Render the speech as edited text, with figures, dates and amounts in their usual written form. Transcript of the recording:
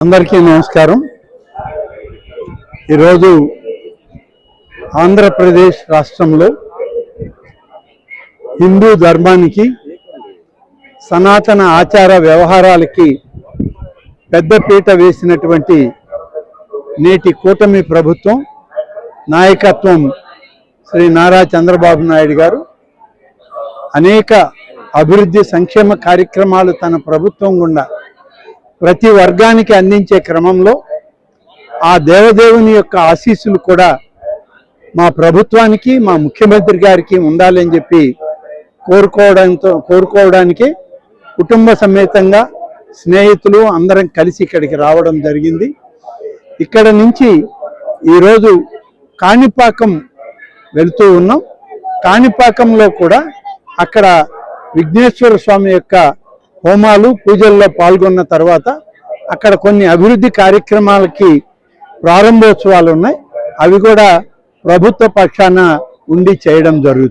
అందరికీ నమస్కారం। ఈరోజు ఆంధ్రప్రదేశ్ రాష్ట్రంలో హిందూ ధర్మానికి సనాతన ఆచార వ్యవహారాలకి పెద్దపీట వేసినటువంటి నేటి కూటమి ప్రభుత్వం నాయకత్వం శ్రీ నారా చంద్రబాబు నాయుడు గారు అనేక అభివృద్ధి సంక్షేమ కార్యక్రమాలు తన ప్రభుత్వం గుండా ప్రతి వర్గానికి అందించే క్రమంలో ఆ దేవదేవుని యొక్క ఆశీస్సులు కూడా మా ప్రభుత్వానికి మా ముఖ్యమంత్రి గారికి ఉండాలని చెప్పి కోరుకోవడానికి కుటుంబ సమేతంగా స్నేహితులు అందరం కలిసి ఇక్కడికి రావడం జరిగింది। ఇక్కడ నుంచి ఈరోజు కాణిపాకం వెళ్తూ ఉన్నాం। కాణిపాకంలో కూడా అక్కడ విఘ్నేశ్వర స్వామి యొక్క హోమాలు పూజల్లో పాల్గొన్న తర్వాత అక్కడ కొన్ని అభివృద్ధి కార్యక్రమాలకి ప్రారంభోత్సవాలు ఉన్నాయి। అవి కూడా ప్రభుత్వ పక్షాన ఉండి చేయడం జరుగుతుంది।